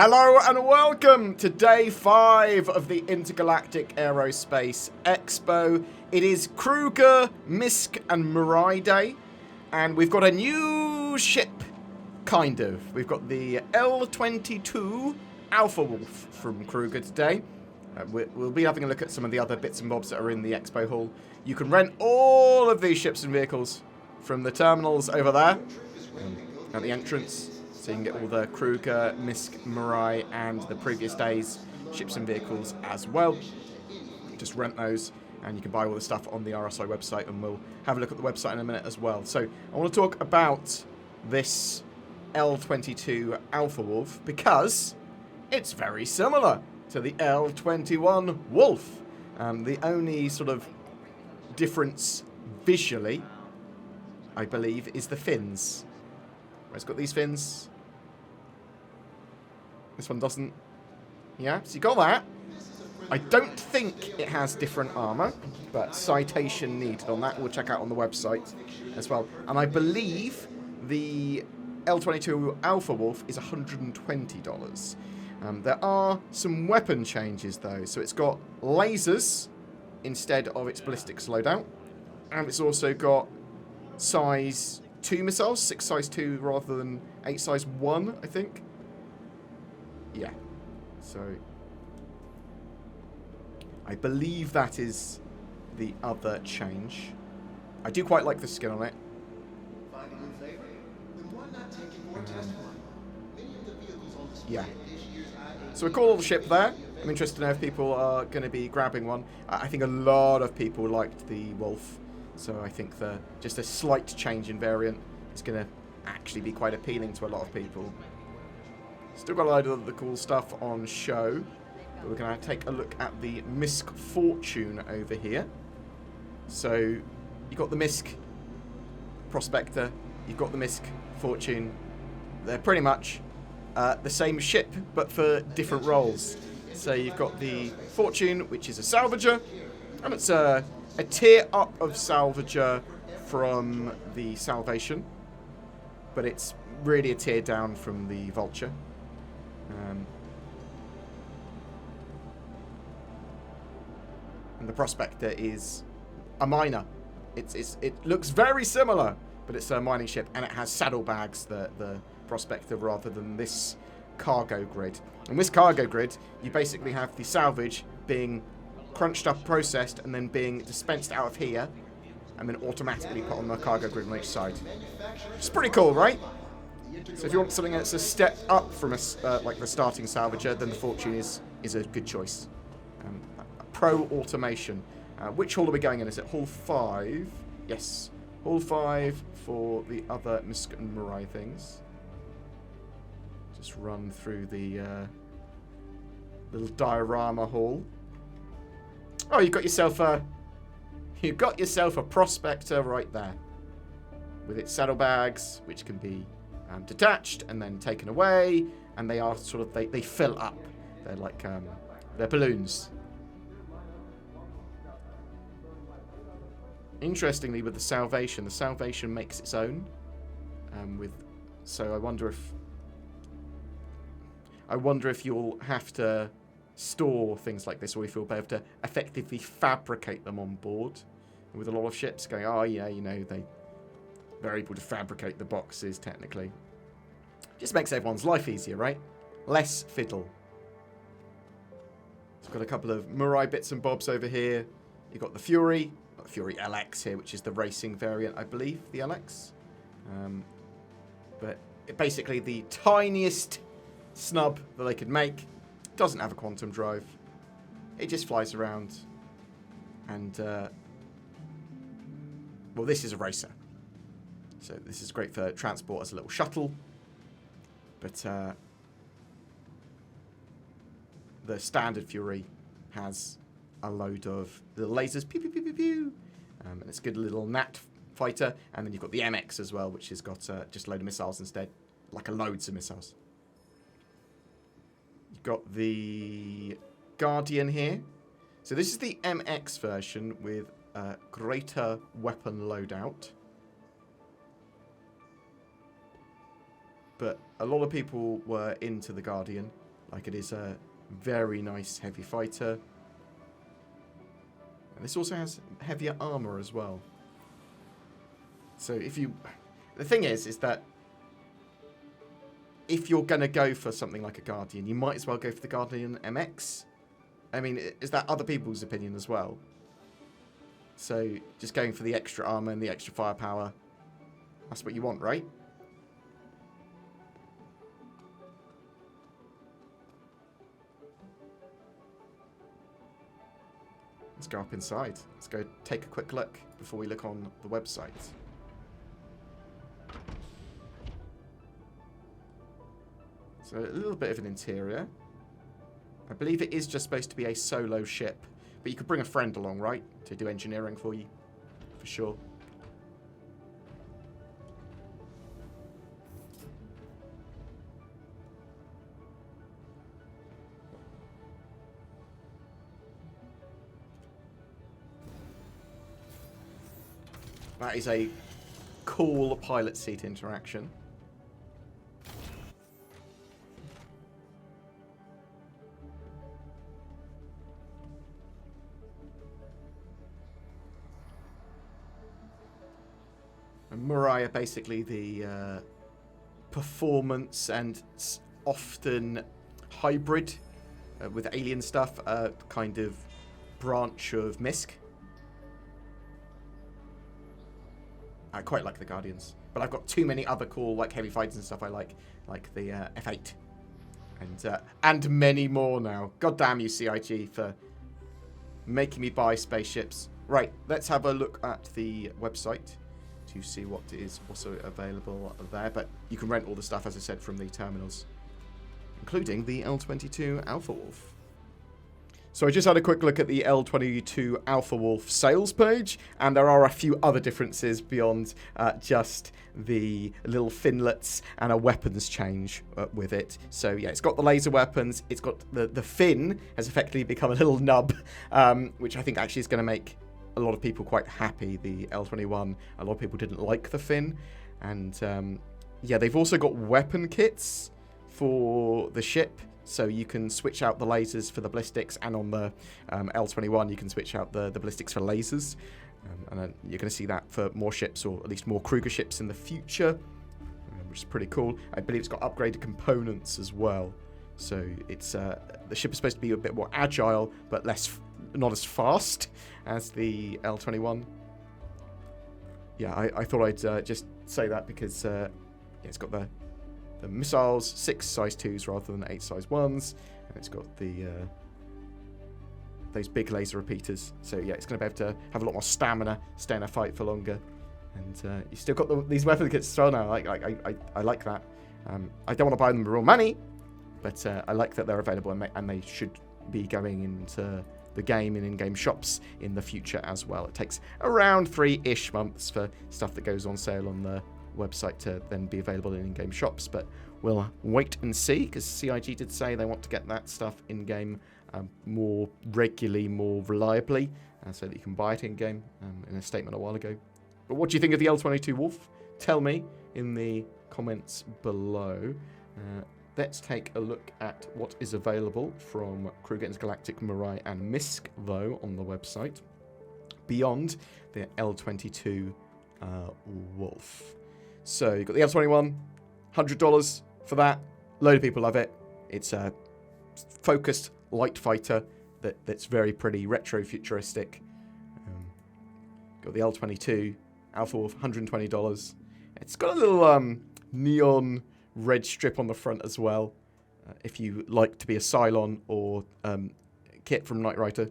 Hello and welcome to day 5 of the Intergalactic Aerospace Expo. It is Kruger, MISC and Mirai Day, and we've got a new ship, kind of. We've got the L22 Alpha Wolf from Kruger today. We'll be having a look at some of the other bits and bobs that are in the expo hall. You can rent all of these ships and vehicles from the terminals over there at the entrance. So you can get all the Kruger, MISC, Mirai, and the previous day's ships and vehicles as well. Just rent those, and you can buy all the stuff on the RSI website, and we'll have a look at the website in a minute as well. So I want to talk about this L22 Alpha Wolf because it's very similar to the L21 Wolf. The only sort of difference visually, I believe, is the fins. It's got these fins. This one doesn't. Yeah, so you got that. I don't think it has different armor, but citation needed on that. We'll check out on the website as well. And I believe the L22 Alpha Wolf is $120. There are some weapon changes though. So it's got lasers instead of its ballistics loadout, and it's also got size 2 missiles, 6 size 2 rather than 8 size 1, I think. Yeah, so I believe that is the other change. I do quite like the skin on it. Yeah. So we call all the ship there. I'm interested to know if people are going to be grabbing one. I think a lot of people liked the Wolf, so I think just a slight change in variant is going to actually be quite appealing to a lot of people. Still got a load of the cool stuff on show, but we're going to take a look at the MISC Fortune over here. So you've got the MISC Prospector, you've got the MISC Fortune. They're pretty much the same ship, but for different roles. So you've got the Fortune, which is a salvager, and it's a tier up of salvager from the Salvation, but it's really a tier down from the Vulture. And the Prospector is a miner. It looks very similar, but it's a mining ship, and it has saddlebags, the Prospector, rather than this cargo grid. In this cargo grid, you basically have the salvage being crunched up, processed, and then being dispensed out of here, and then automatically put on the cargo grid on each side. It's pretty cool, right? So if you want something that's a step up from like the starting salvager, then the Fortune is a good choice. Pro automation. Which hall are we going in? Is it Hall 5? Yes. Hall 5 for the other MISC and Mirai things. Just run through the little diorama hall. Oh, you've got yourself a Prospector right there, with its saddlebags, which can be detached and then taken away, and they are sort of they fill up. They're like they're balloons. Interestingly, with the Salvation makes its own. So I wonder if you'll have to store things like this, or if you'll be able to effectively fabricate them on board. And with a lot of ships going, oh yeah, you know, they're able to fabricate the boxes technically. Just makes everyone's life easier, right? Less fiddle. So we've got a couple of Mirai bits and bobs over here. You've got the Fury LX here, which is the racing variant, I believe, the LX. But basically the tiniest snub that they could make. Doesn't have a quantum drive. It just flies around. And, well, this is a racer. So this is great for transport as a little shuttle. But the standard Fury has a load of little lasers. Pew, pew, pew, pew, pew. And it's a good little Nat fighter. And then you've got the MX as well, which has got just a load of missiles instead. Like loads of missiles. You've got the Guardian here. So this is the MX version with greater weapon loadout. But a lot of people were into the Guardian. Like, it is a very nice heavy fighter. And this also has heavier armor as well. So if you... The thing is that if you're going to go for something like a Guardian, you might as well go for the Guardian MX. I mean, is that other people's opinion as well? So just going for the extra armor and the extra firepower, that's what you want, right? Let's go up inside. Let's go take a quick look before we look on the website. So a little bit of an interior. I believe it is just supposed to be a solo ship. But you could bring a friend along, right? To do engineering for you. For sure. That is a cool pilot seat interaction. And Mirai are basically the performance and often hybrid with alien stuff, kind of branch of MISC. I quite like the Guardians, but I've got too many other cool like heavy fighters and stuff I like the F8 and many more now. God damn you, CIG, for making me buy spaceships. Right, let's have a look at the website to see what is also available there. But you can rent all the stuff, as I said, from the terminals, including the L22 Alpha Wolf. So I just had a quick look at the L22 Alpha Wolf sales page, and there are a few other differences beyond just the little finlets and a weapons change with it. So yeah, it's got the laser weapons, it's got the fin has effectively become a little nub, which I think actually is going to make a lot of people quite happy. The L21, a lot of people didn't like the fin, and yeah, they've also got weapon kits for the ship. So you can switch out the lasers for the ballistics, and on the L21 you can switch out the ballistics for lasers. And you're going to see that for more ships, or at least more Kruger ships in the future, which is pretty cool. I believe it's got upgraded components as well. So it's the ship is supposed to be a bit more agile, but not as fast as the L21. Yeah, I thought I'd just say that because yeah, it's got the missiles, 6 size 2s rather than 8 size 1s, and it's got the those big laser repeaters. So yeah, it's going to be able to have a lot more stamina, stay in a fight for longer, and you still got these weapon kits as well now. I like that. I don't want to buy them for real money, but I like that they're available, and they should be going into the game and in-game shops in the future as well. It takes around 3-ish months for stuff that goes on sale on the website to then be available in in-game shops, but we'll wait and see, because CIG did say they want to get that stuff in-game more regularly, more reliably, so that you can buy it in-game, in a statement a while ago. But what do you think of the L22 Wolf? Tell me in the comments below. Let's take a look at what is available from Kruger Intergalactic, Mirai and MISC, though, on the website, beyond the L22 Wolf. So you've got the L21, $100 for that. A load of people love it. It's a focused light fighter that's very pretty, retro futuristic. Got the L22 Alpha Wolf, $120. It's got a little neon red strip on the front as well, if you like to be a Cylon or Kit from Knight Rider.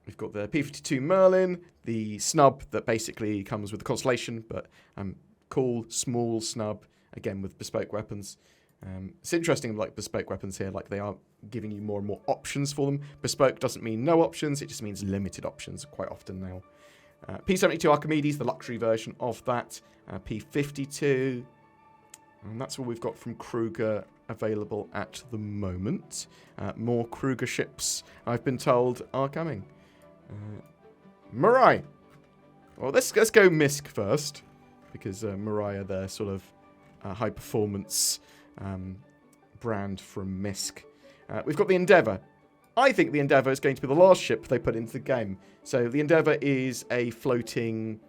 We've got the P-52 Merlin, the snub that basically comes with the Constellation, but cool, small snub, again with bespoke weapons. It's interesting, like bespoke weapons here, like they are giving you more and more options for them. Bespoke doesn't mean no options, it just means limited options quite often now. P-72 Archimedes, the luxury version of that. P-52, and that's what we've got from Kruger available at the moment. More Kruger ships, I've been told, are coming. Mirai. Well, let's go MISC first, because Mirai are their sort of high performance brand from MISC. We've got the Endeavour. I think the Endeavour is going to be the last ship they put into the game. So the Endeavour is a floating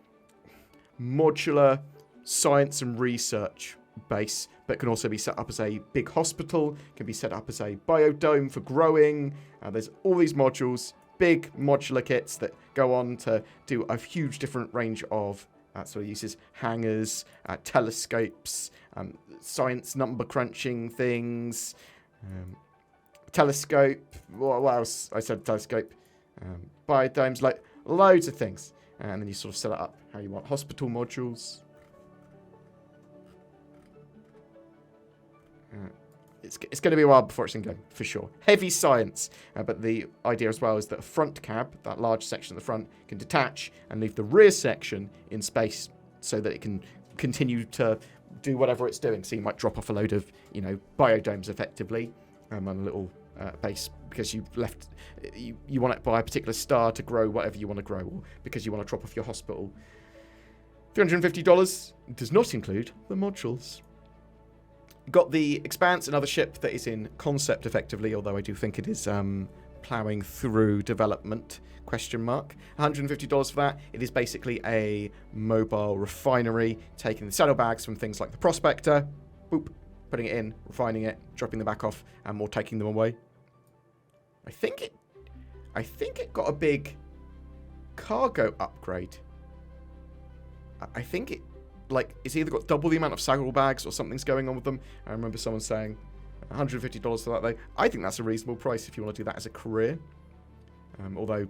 modular science and research base, but can also be set up as a big hospital, can be set up as a biodome for growing. There's all these modules, big modular kits that go on to do a huge different range of sort of uses. Hangars, telescopes, science number crunching things, telescope, what else? I said telescope, biodomes, like loads of things. And then you sort of set it up how you want. Hospital modules. It's going to be a while before it's in game, for sure. Heavy science. But the idea as well is that a front cab, that large section at the front, can detach and leave the rear section in space so that it can continue to do whatever it's doing. So you might drop off a load of, you know, biodomes effectively on a little base because you've left, you want it by a particular star to grow whatever you want to grow, or because you want to drop off your hospital. $350 does not include the modules. Got the Expanse, another ship that is in concept effectively, although I do think it is ploughing through development, $150 for that. It is basically a mobile refinery, taking the saddlebags from things like the Prospector, boop, putting it in, refining it, dropping them back off, and more taking them away. I think it got a big cargo upgrade. I think it, like, it's either got double the amount of saddlebags or something's going on with them. I remember someone saying $150 for that, though. I think that's a reasonable price if you want to do that as a career. Although,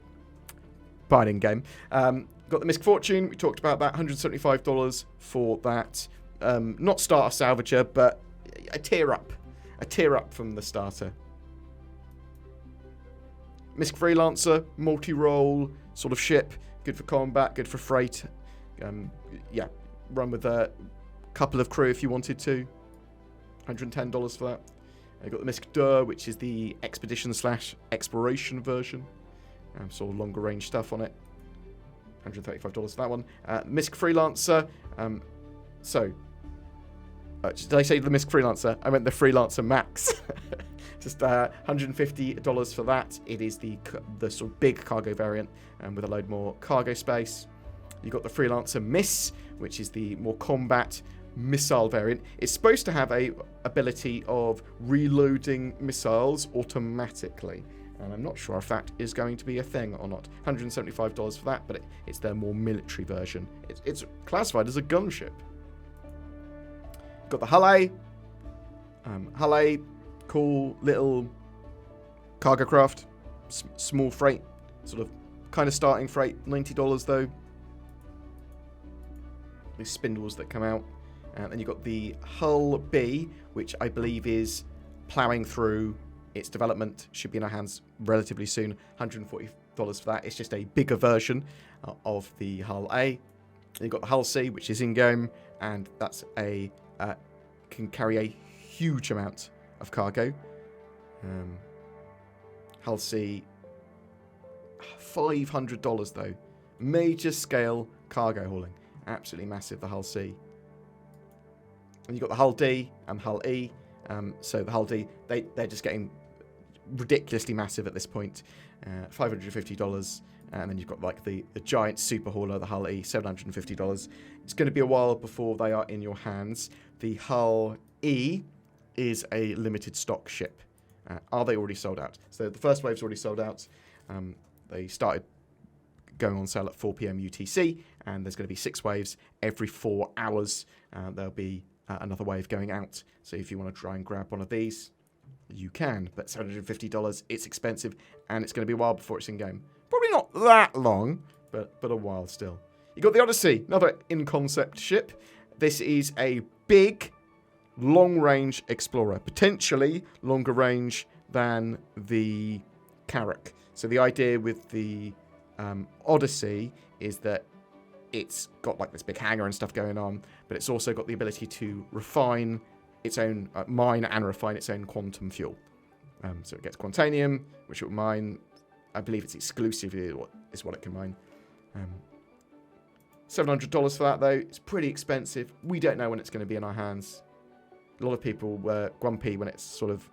buy it in game. Got the MISC Fortune. We talked about that. $175 for that. Not starter salvager, but a tier up. A tier up from the starter. MISC Freelancer, multi-role sort of ship. Good for combat, good for freight. Yeah, run with a couple of crew if you wanted to. $110 for that. You've got the MISC Dur, which is the expedition/exploration version. Sort of longer range stuff on it. $135 for that one. MISC Freelancer. Did I say the MISC Freelancer? I meant the Freelancer Max. Just $150 for that. It is the sort of big cargo variant with a load more cargo space. You've got the Freelancer MISC, which is the more combat missile variant. It's supposed to have a ability of reloading missiles automatically. And I'm not sure if that is going to be a thing or not. $175 for that, but it's their more military version. It's classified as a gunship. Got the Hull A. Hull A, cool little cargo craft. Small freight. Sort of kind of starting freight. $90 though. These spindles that come out. And then you've got the Hull B, which I believe is ploughing through its development. Should be in our hands relatively soon. $140 for that. It's just a bigger version of the Hull A. You've got the Hull C, which is in-game, and that's can carry a huge amount of cargo. Hull C, $500 though. Major scale cargo hauling. Absolutely massive, the Hull C. And you've got the Hull D and Hull E. So the Hull D, they're just getting ridiculously massive at this point. $550. And then you've got like the giant super hauler, the Hull E, $750. It's going to be a while before they are in your hands. The Hull E is a limited stock ship. Are they already sold out? So the first wave's already sold out. They started going on sale at 4 p.m. UTC, and there's going to be 6 waves every 4 hours. There'll be another wave going out. So if you want to try and grab one of these, you can. But $750, it's expensive, and it's going to be a while before it's in game. Probably not that long, but a while still. You got the Odyssey, another in-concept ship. This is a big, long-range explorer, potentially longer range than the Carrack. So the idea with the Odyssey is that it's got like this big hangar and stuff going on, but it's also got the ability to refine its own, mine and refine its own quantum fuel. So it gets quantanium, which it will mine. I believe it's exclusively is what it can mine. $700 for that, though. It's pretty expensive. We don't know when it's going to be in our hands. a lot of people were grumpy when it sort of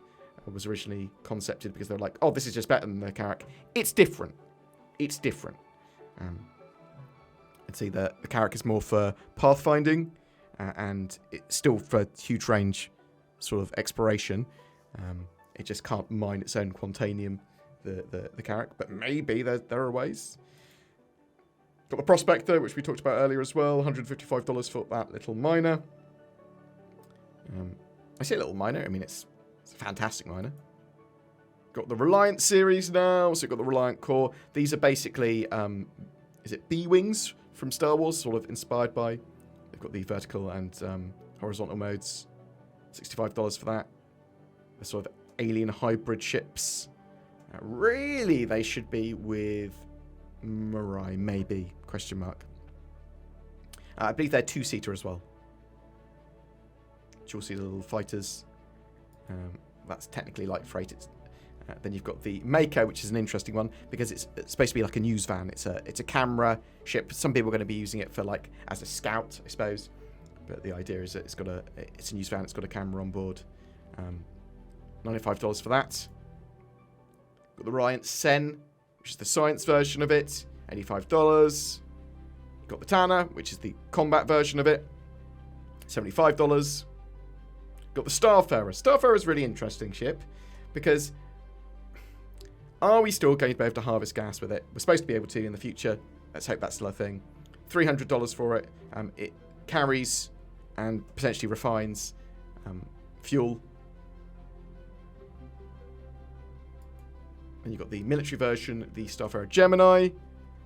was originally concepted because they were like, oh, this is just better than the Carrack. It's different. It's different. I'd say that the Carrack is more for pathfinding and it's still for huge range sort of exploration. It just can't mine its own quantanium, the Carrack, but maybe there are ways. Got the Prospector, which we talked about earlier as well, $155 for that little miner. I say little miner, I mean it's a fantastic miner. Got the Reliant series now, so you've got the Reliant core. These are basically, is it B-Wings from Star Wars, sort of inspired by. They've got the vertical and horizontal modes. $65 for that. They're sort of alien hybrid ships. Really, they should be with Mirai, maybe, question mark. I believe they're two-seater as well. You'll see the little fighters. That's technically light freight. Then you've got the Mako, which is an interesting one because it's supposed to be like a news van. It's a camera ship. Some people are going to be using it for like as a scout, I suppose. But the idea is that it's a news van. It's got a camera on board. $95 for that. Got the Reliant Sen, which is the science version of it. $85. You've got the Tanner, which is the combat version of it. $75. Got the Starfarer. Starfarer is a really interesting ship because are we still going to be able to harvest gas with it? We're supposed to be able to in the future. Let's hope that's still a thing. $300 for it. It carries and potentially refines fuel. And you've got the military version, the Starfarer Gemini.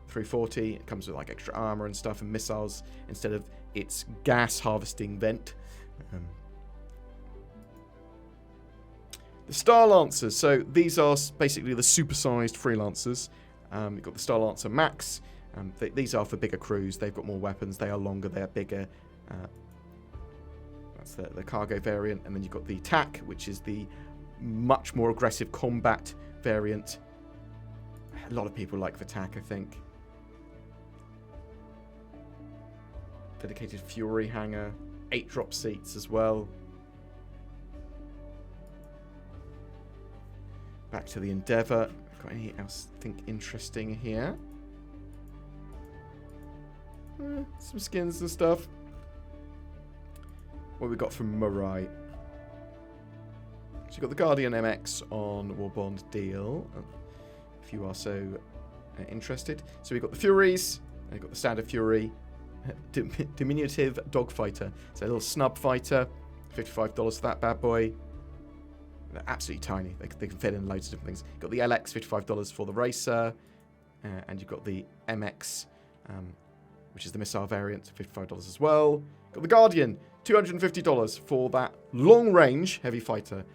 $340. It comes with like extra armor and stuff and missiles instead of its gas harvesting vent. The Star Lancers. So these are basically the supersized freelancers. You've got the Star Lancer Max. These are for bigger crews. They've got more weapons. They are longer. They're bigger. That's the cargo variant. And then you've got the TAC, which is the much more aggressive combat variant. A lot of people like the TAC, I think. Dedicated Fury hangar. 8 drop seats as well. Back to the Endeavour. Got anything else I think interesting here? Some skins and stuff. What we got from Mirai? So you've got the Guardian MX on Warbond deal, if you are so interested. So we've got the Furies. We've got the standard Fury. Diminutive Dogfighter. So a little snub fighter. $55 for that bad boy. They're absolutely tiny. They can fit in loads of different things. You've got the LX, $55 for the Racer. And you've got the MX, which is the missile variant, $55 as well. Got the Guardian, $250 for that long-range heavy fighter.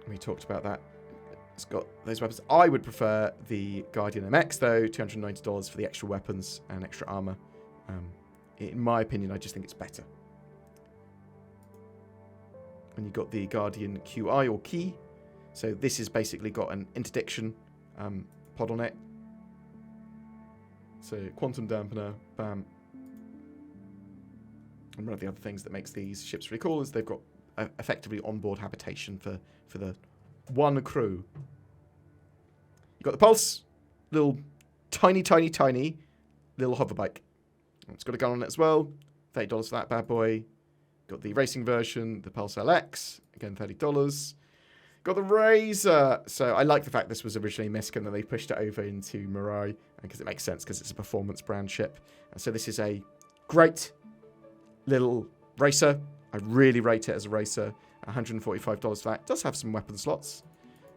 We talked about that. It's got those weapons. I would prefer the Guardian MX, though. $290 for the extra weapons and extra armor. In my opinion, I just think it's better. And you've got the Guardian QI or Key. So this has basically got an interdiction pod on it. So quantum dampener, bam. And one of the other things that makes these ships really cool is they've got effectively onboard habitation for the one crew. You've got the Pulse, little tiny little hover bike. It's got a gun on it as well. $30 for that bad boy. Got the racing version, the Pulse LX, again $30. Got the Razor. So I like the fact this was originally MISC and then they pushed it over into Mirai because it makes sense because it's a performance brand ship. And so this is a great little racer. I really rate it as a racer. $145 for that. It does have some weapon slots.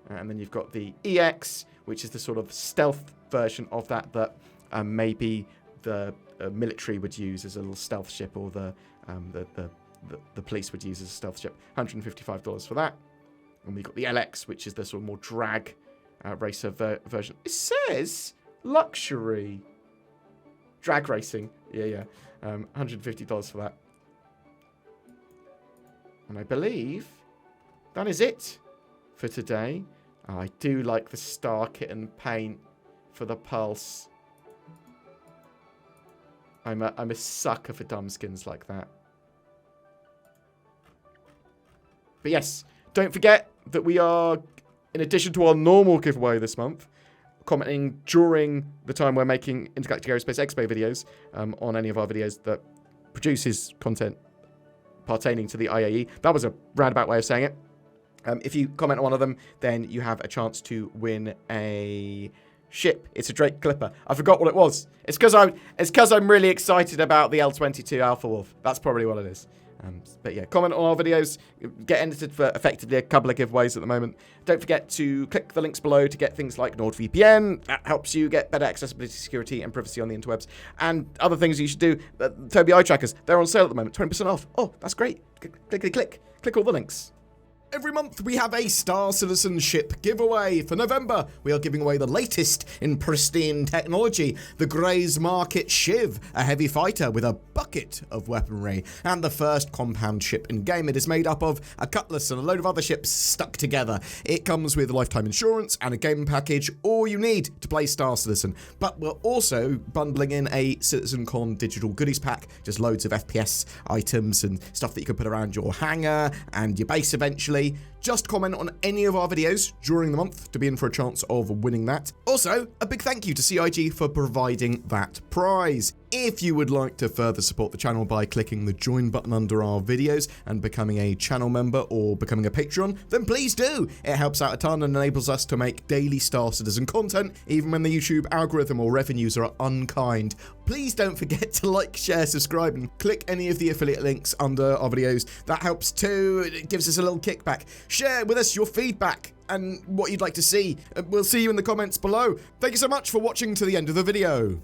And then you've got the EX, which is the sort of stealth version of that maybe the military would use as a little stealth ship, or the police would use as a stealth ship. $155 for that. And we've got the LX, which is the sort of more drag racer version. It says luxury drag racing. Yeah. $150 for that. And I believe that is it for today. I do like the star kitten paint for the Pulse. I'm a sucker for dumb skins like that. But yes, don't forget that we are, in addition to our normal giveaway this month, commenting during the time we're making Intergalactic Aerospace Expo videos on any of our videos that produces content pertaining to the IAE. That was a roundabout way of saying it. If you comment on one of them, then you have a chance to win a ship. It's a Drake Clipper. I forgot what it was. It's because I'm really excited about the L22 Alpha Wolf. That's probably what it is. But yeah, comment on our videos. Get entered for effectively a couple of giveaways at the moment. Don't forget to click the links below to get things like NordVPN. That helps you get better accessibility, security, and privacy on the interwebs. And other things you should do. Toby eye trackers. They're on sale at the moment. 20% off. Oh, that's great. Click all the links. Every month we have a Star Citizen ship giveaway. For November, we are giving away the latest in pristine technology, the Grey's Market Shiv, a heavy fighter with a bucket of weaponry, and the first compound ship in game. It is made up of a Cutlass and a load of other ships stuck together. It comes with lifetime insurance and a game package, all you need to play Star Citizen. But we're also bundling in a CitizenCon digital goodies pack, just loads of FPS items and stuff that you can put around your hangar and your base eventually. Just comment on any of our videos during the month to be in for a chance of winning that. Also, a big thank you to CIG for providing that prize. If you would like to further support the channel by clicking the join button under our videos and becoming a channel member or becoming a Patreon, then please do. It helps out a ton and enables us to make daily Star Citizen content, even when the YouTube algorithm or revenues are unkind. Please don't forget to like, share, subscribe, and click any of the affiliate links under our videos. That helps too. It gives us a little kickback. Share with us your feedback and what you'd like to see. We'll see you in the comments below. Thank you so much for watching to the end of the video.